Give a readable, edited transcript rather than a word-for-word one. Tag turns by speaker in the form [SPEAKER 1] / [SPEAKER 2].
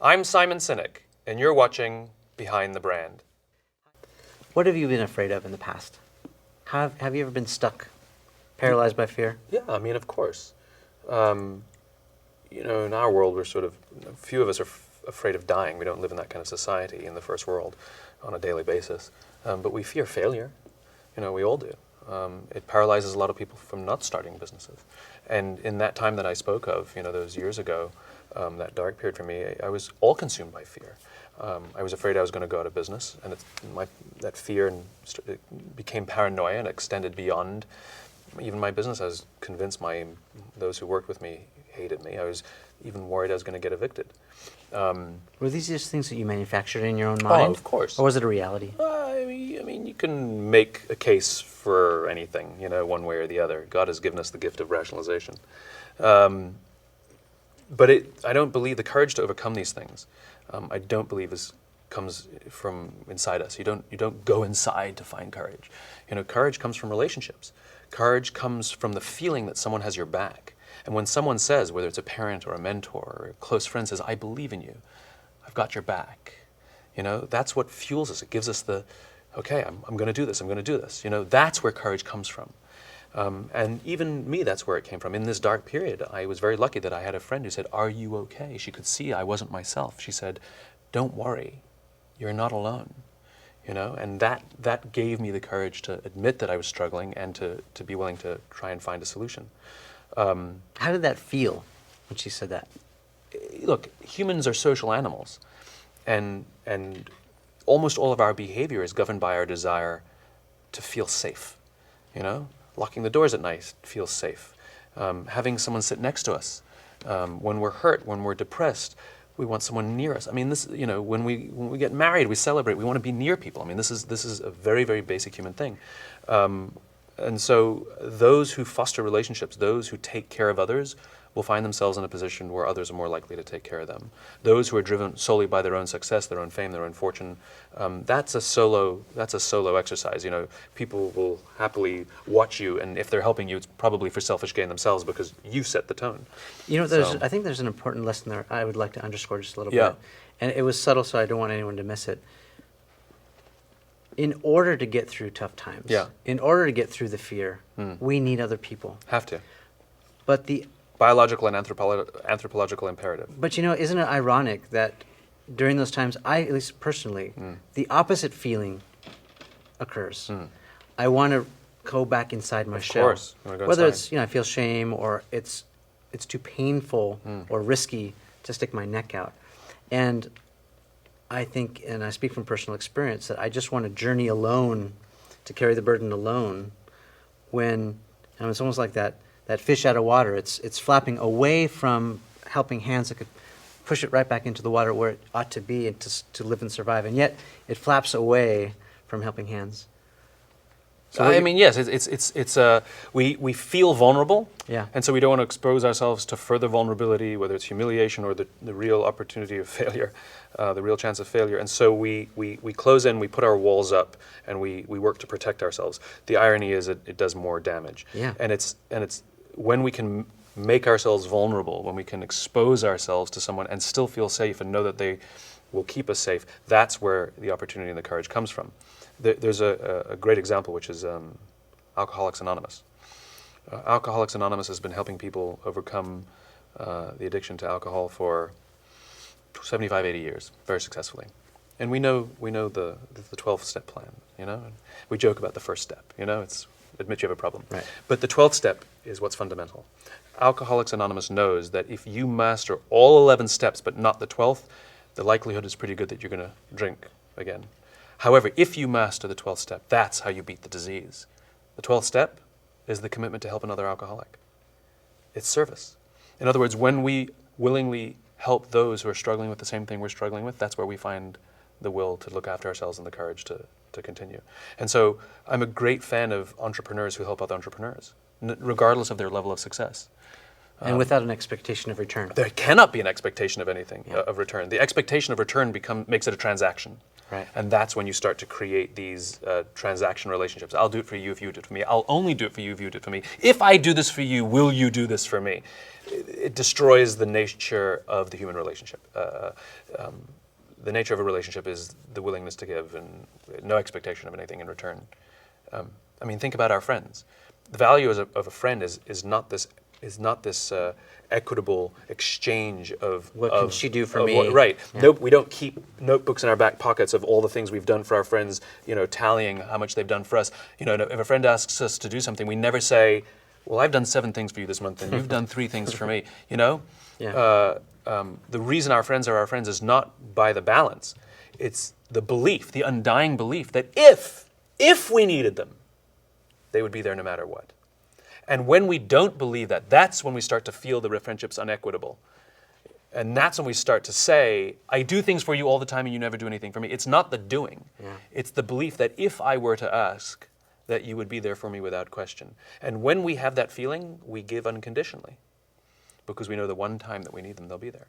[SPEAKER 1] I'm Simon Sinek, and you're watching Behind the Brand.
[SPEAKER 2] What have you been afraid of in the past? Have you ever been stuck, paralyzed by fear?
[SPEAKER 1] Yeah, I mean, of course. In our world, few of us are afraid of dying. We don't live in that kind of society in the first world on a daily basis. But we fear failure. We all do. It paralyzes a lot of people from not starting businesses. And in that time that I spoke of, those years ago, that dark period for me, I was all consumed by fear. I was afraid I was going to go out of business, and that fear it became paranoia and extended beyond even my business. I was convinced those who worked with me hated me. I was even worried I was going to get evicted.
[SPEAKER 2] Were these just things that you manufactured in your own mind?
[SPEAKER 1] Oh, of course.
[SPEAKER 2] Or was it a reality?
[SPEAKER 1] I mean, you can make a case for anything, one way or the other. God has given us the gift of rationalization. But I don't believe the courage to overcome these things, I don't believe comes from inside us. You don't go inside to find courage. Courage comes from relationships. Courage comes from the feeling that someone has your back. And when someone says, whether it's a parent or a mentor or a close friend says, I believe in you, I've got your back, that's what fuels us. It gives us okay, I'm going to do this, I'm going to do this. That's where courage comes from. And even me, that's where it came from. In this dark period, I was very lucky that I had a friend who said, are you okay? She could see I wasn't myself. She said, don't worry, you're not alone. And that gave me the courage to admit that I was struggling and to be willing to try and find a solution.
[SPEAKER 2] How did that feel when she said that?
[SPEAKER 1] Look, humans are social animals, and almost all of our behavior is governed by our desire to feel safe. Locking the doors at night feels safe. Having someone sit next to us when we're hurt, when we're depressed, we want someone near us. I mean, when we get married, we celebrate. We want to be near people. I mean, this is a very, very basic human thing. And so those who foster relationships, those who take care of others, will find themselves in a position where others are more likely to take care of them. Those who are driven solely by their own success, their own fame, their own fortune, that's a solo exercise. People will happily watch you, and if they're helping you, it's probably for selfish gain themselves because you set the tone.
[SPEAKER 2] I think there's an important lesson there I would like to underscore just a little bit. And it was subtle, so I don't want anyone to miss it. In order to get through tough times, in order to get through the fear, we need other people.
[SPEAKER 1] Have to.
[SPEAKER 2] But the
[SPEAKER 1] biological and anthropological imperative.
[SPEAKER 2] But isn't it ironic that during those times, at least personally, the opposite feeling occurs. I want to go back inside my shell.
[SPEAKER 1] Of course.
[SPEAKER 2] Whether it's, I feel shame or it's too painful or risky to stick my neck out. And I think, and I speak from personal experience, that I just want to journey alone, to carry the burden alone, when it's almost like that fish out of water. It's flapping away from helping hands that could push it right back into the water where it ought to be and to live and survive, and yet it flaps away from helping hands.
[SPEAKER 1] So yes, we feel vulnerable, and so we don't want to expose ourselves to further vulnerability, whether it's humiliation or the real opportunity of failure, the real chance of failure. And so we close in, we put our walls up, and we work to protect ourselves. The irony is it does more damage. And it's when we can make ourselves vulnerable, when we can expose ourselves to someone and still feel safe and know that they will keep us safe, that's where the opportunity and the courage comes from. There's a great example, which is Alcoholics Anonymous. Alcoholics Anonymous has been helping people overcome the addiction to alcohol for 75, 80 years, very successfully. And we know the 12-step plan, and we joke about the first step, it's admit you have a problem.
[SPEAKER 2] Right.
[SPEAKER 1] But the 12th step is what's fundamental. Alcoholics Anonymous knows that if you master all 11 steps but not the 12th, the likelihood is pretty good that you're going to drink again. However, if you master the 12th step, that's how you beat the disease. The 12th step is the commitment to help another alcoholic. It's service. In other words, when we willingly help those who are struggling with the same thing we're struggling with, that's where we find the will to look after ourselves and the courage to continue. And so I'm a great fan of entrepreneurs who help other entrepreneurs, regardless of their level of success.
[SPEAKER 2] And without an expectation of return.
[SPEAKER 1] There cannot be an expectation of anything, of return. The expectation of return makes it a transaction.
[SPEAKER 2] Right.
[SPEAKER 1] And that's when you start to create these transaction relationships. I'll do it for you if you do it for me. I'll only do it for you if you do it for me. If I do this for you, will you do this for me? It destroys the nature of the human relationship. The nature of a relationship is the willingness to give and no expectation of anything in return. I mean, think about our friends. The value of a friend is not this equitable exchange of
[SPEAKER 2] what can she do for me?
[SPEAKER 1] Right. Yeah. Nope. We don't keep notebooks in our back pockets of all the things we've done for our friends. Tallying how much they've done for us. If a friend asks us to do something, we never say, "Well, I've done 7 things for you this month, and you've done 3 things for me."
[SPEAKER 2] Yeah.
[SPEAKER 1] The reason our friends are our friends is not by the balance. It's the belief, the undying belief that if we needed them, they would be there no matter what. And when we don't believe that, that's when we start to feel the friendship's unequitable. And that's when we start to say, I do things for you all the time and you never do anything for me. It's not the doing. Yeah. It's the belief that if I were to ask, that you would be there for me without question. And when we have that feeling, we give unconditionally. Because we know the one time that we need them, they'll be there.